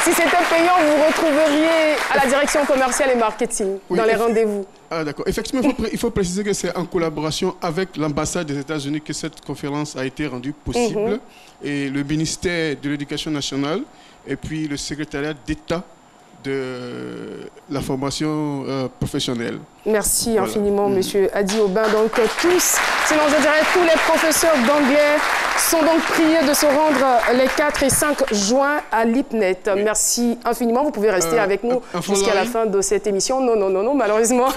si c'était payant, vous retrouveriez à la direction commerciale et marketing dans les rendez-vous. Ah, d'accord. Effectivement, il faut préciser que c'est en collaboration avec l'ambassade des États-Unis que cette conférence a été rendue possible et le ministère de l'Éducation nationale et puis le secrétariat d'État de la formation professionnelle. Merci infiniment, monsieur Hadi Aubin. Donc tous, sinon je dirais tous les professeurs d'anglais sont donc priés de se rendre les 4 et 5 juin à l'IPNET. Merci infiniment. Vous pouvez rester avec nous jusqu'à la fin de cette émission. Non, malheureusement.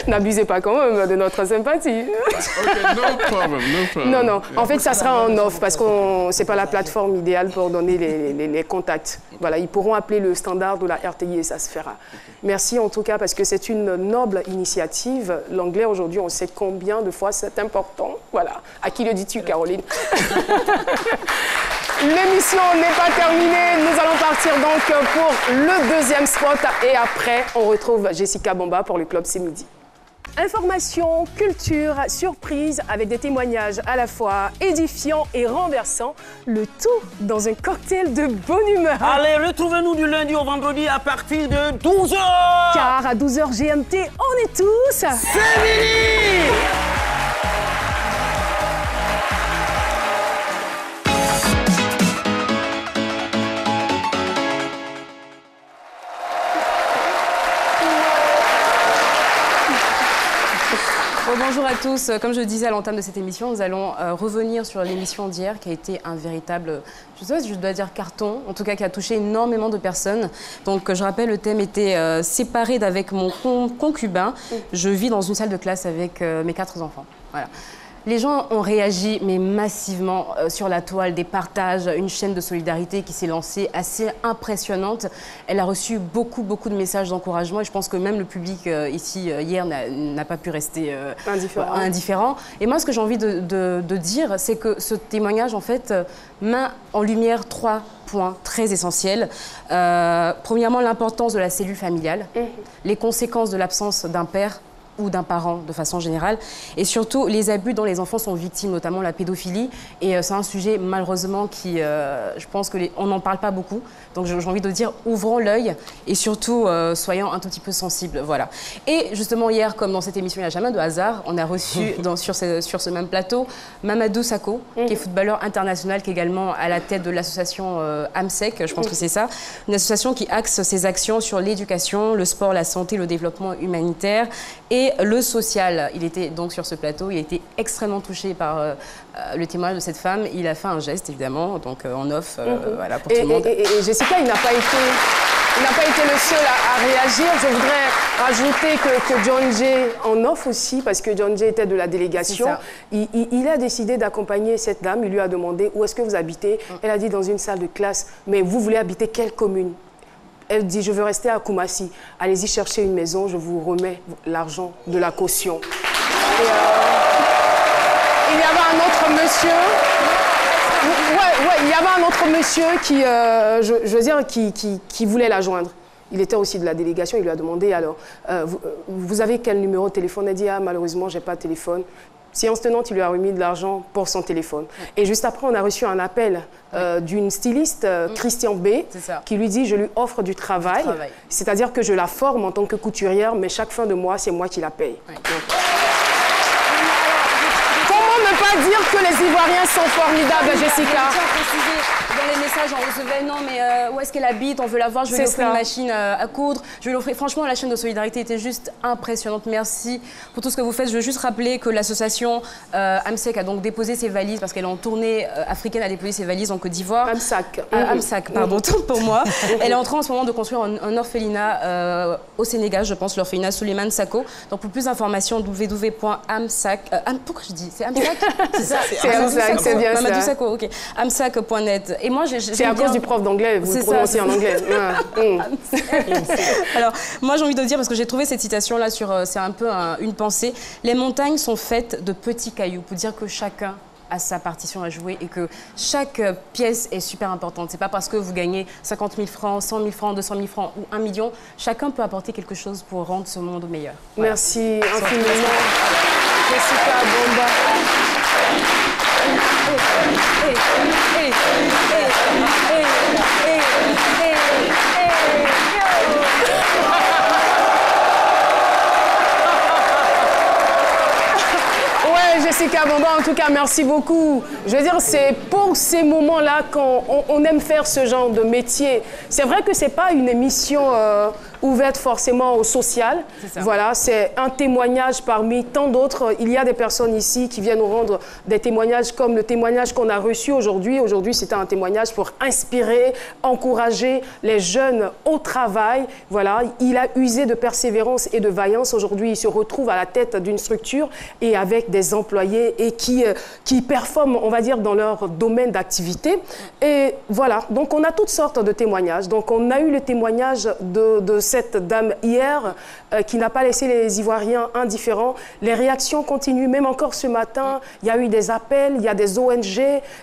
N'abusez pas quand même de notre sympathie. No problem. Non. En fait, ça sera en off parce que ce n'est pas la plateforme idéale pour donner les contacts. Voilà, ils pourront appeler le standard de la RTI et ça se fera. Merci en tout cas parce que c'est une noble initiative. L'anglais aujourd'hui, on sait combien de fois c'est important. Voilà. À qui le dis-tu, Caroline? L'émission n'est pas terminée. Nous allons partir donc pour le 2e spot et après, on retrouve Jessica Bamba pour le Club C'est Midi. Information, culture, surprise avec des témoignages à la fois édifiants et renversants, le tout dans un cocktail de bonne humeur. Allez, retrouvez-nous du lundi au vendredi à partir de 12h. Car à 12h GMT, on est tous... C'est Midi. à tous. Comme je le disais à l'entame de cette émission, nous allons revenir sur l'émission d'hier qui a été un véritable, je sais pas si je dois dire carton, en tout cas qui a touché énormément de personnes. Donc je rappelle, le thème était séparé d'avec mon concubin. Je vis dans une salle de classe avec mes 4 enfants. Voilà. Les gens ont réagi, mais massivement, sur la toile, des partages, une chaîne de solidarité qui s'est lancée assez impressionnante. Elle a reçu beaucoup de messages d'encouragement et je pense que même le public ici, hier, n'a pas pu rester indifférent. Et moi, ce que j'ai envie de dire, c'est que ce témoignage, en fait, met en lumière 3 points très essentiels. Premièrement, l'importance de la cellule familiale, les conséquences de l'absence d'un père ou d'un parent de façon générale, et surtout les abus dont les enfants sont victimes, notamment la pédophilie. Et c'est un sujet malheureusement qui, je pense qu'on n'en parle pas beaucoup. Donc j'ai envie de dire, ouvrons l'œil et surtout soyons un tout petit peu sensibles. Voilà. Et justement hier, comme dans cette émission il n'y a jamais de hasard, on a reçu sur ce même plateau Mamadou Sakho, qui est footballeur international, qui est également à la tête de l'association AMSEC, je pense que c'est ça, une association qui axe ses actions sur l'éducation, le sport, la santé, le développement humanitaire et le social. Il était donc sur ce plateau, il a été extrêmement touché par le témoignage de cette femme. Il a fait un geste, évidemment, donc en off, voilà, pour tout le monde. Et Jessica, il n'a pas été le seul à réagir. Je voudrais rajouter que John Jay en off aussi, parce que John Jay était de la délégation. Il a décidé d'accompagner cette dame. Il lui a demandé où est-ce que vous habitez. Elle a dit dans une salle de classe. Mais vous voulez habiter quelle commune? Elle dit, je veux rester à Koumassi. Allez-y chercher une maison, je vous remets l'argent de la caution. Et, il y avait un autre monsieur... il y avait un autre monsieur qui, je veux dire, qui voulait la joindre. Il était aussi de la délégation, il lui a demandé, alors, vous avez quel numéro de téléphone? Elle dit, ah, malheureusement, je n'ai pas de téléphone. Séance tenante, il lui a remis de l'argent pour son téléphone. Et juste après, on a reçu un appel d'une styliste, Christian B, qui lui dit, je lui offre du travail. C'est-à-dire que je la forme en tant que couturière, mais chaque fin de mois, c'est moi qui la paye. Comment ne pas dire que les Ivoiriens sont formidables, Jessica? Dans les messages, on recevait, non mais où est-ce qu'elle habite? On veut la voir, je vais lui offrir une machine à coudre. Je vais l'offrir. Franchement, la chaîne de solidarité était juste impressionnante. Merci pour tout ce que vous faites. Je veux juste rappeler que l'association AMSEC a donc déposé ses valises, parce qu'elle est en tournée africaine, a déposé ses valises en Côte d'Ivoire. AMSAC, pardon, pour moi. Elle est en train en ce moment de construire un orphelinat au Sénégal, je pense, l'orphelinat Souleymane Sakho. Donc pour plus d'informations, www.amsac. Pourquoi je dis? C'est AMSAC? C'est ça. C'est AMSAC, c'est bien ça. Mamadou Sakho, ok. amsac.net. Et moi, c'est à cause du prof d'anglais, vous le prononcez en anglais. Alors, moi, j'ai envie de dire, parce que j'ai trouvé cette citation-là c'est un peu une pensée. Les montagnes sont faites de petits cailloux, pour dire que chacun a sa partition à jouer et que chaque pièce est super importante. C'est pas parce que vous gagnez 50 000 francs, 100 000 francs, 200 000 francs ou 1 million, chacun peut apporter quelque chose pour rendre ce monde meilleur. Voilà. Merci infiniment, Jessica Bomba. Jessica Bomba, en tout cas, merci beaucoup. Je veux dire, c'est pour ces moments-là qu'on aime faire ce genre de métier. C'est vrai que ce n'est pas une émission ouverte forcément au social. Voilà, c'est un témoignage parmi tant d'autres. Il y a des personnes ici qui viennent nous rendre des témoignages comme le témoignage qu'on a reçu aujourd'hui. Aujourd'hui, c'était un témoignage pour inspirer, encourager les jeunes au travail. Voilà, il a usé de persévérance et de vaillance. Aujourd'hui, il se retrouve à la tête d'une structure et avec des employés et qui performent, on va dire, dans leur domaine d'activité. Et voilà, donc on a toutes sortes de témoignages. Donc on a eu le témoignage de cette dame hier qui n'a pas laissé les Ivoiriens indifférents. Les réactions continuent, même encore ce matin, il y a eu des appels, il y a des ONG.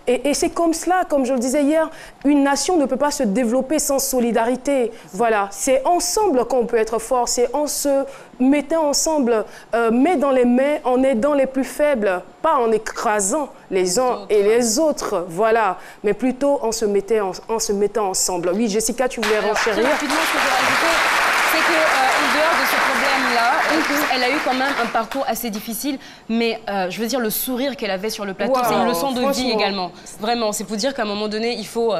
Et c'est comme cela, comme je le disais hier, une nation ne peut pas se développer sans solidarité. Voilà, c'est ensemble qu'on peut être fort, c'est en se mettant ensemble, main dans les mains, en aidant les plus faibles, pas en écrasant les uns et les autres, voilà, mais plutôt en se mettant ensemble. Oui, Jessica, tu voulais renchérir? Rapidement, ce que je veux rajouter, c'est qu'en dehors de ce problème dame-là, elle a eu quand même un parcours assez difficile, mais je veux dire, le sourire qu'elle avait sur le plateau, c'est une leçon de vie également. Vraiment, c'est pour dire qu'à un moment donné, il faut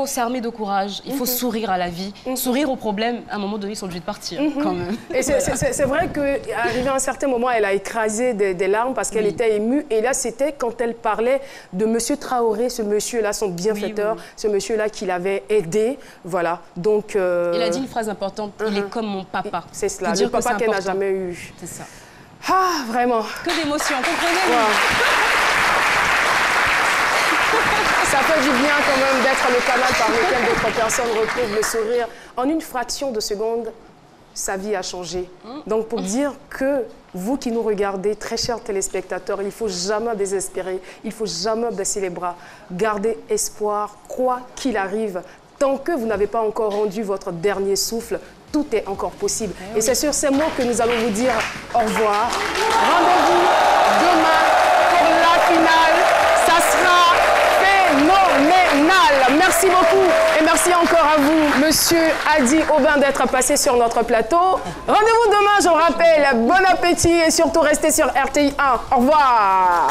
s'armer de courage, il faut sourire à la vie, sourire aux problèmes. À un moment donné, ils sont obligés de partir, quand même. Et c'est vrai qu'arrivé à un certain moment, elle a écrasé des larmes parce qu'elle était émue. Et là, c'était quand elle parlait de M. Traoré, ce monsieur-là, son bienfaiteur, ce monsieur-là qui l'avait aidé. Voilà. Donc, il a dit une phrase importante, il est comme mon papa. C'est cela, le papa qu'elle n'a jamais eu. C'est ça. Ah, vraiment. Que d'émotions, comprenez-vous? Ça fait du bien quand même d'être le canal par lequel d'autres personnes retrouvent le sourire. En une fraction de seconde, sa vie a changé. Donc pour dire que vous qui nous regardez, très chers téléspectateurs, il ne faut jamais désespérer, il ne faut jamais baisser les bras. Gardez espoir, quoi qu'il arrive. Tant que vous n'avez pas encore rendu votre dernier souffle, tout est encore possible. Et c'est sur ces mots que nous allons vous dire au revoir. Rendez-vous demain pour la finale. Ça sera phénoménal. Merci beaucoup et merci encore à vous, Monsieur Hady Aubin, d'être passé sur notre plateau. Rendez-vous demain, je vous rappelle. Bon appétit et surtout restez sur RTI 1. Au revoir.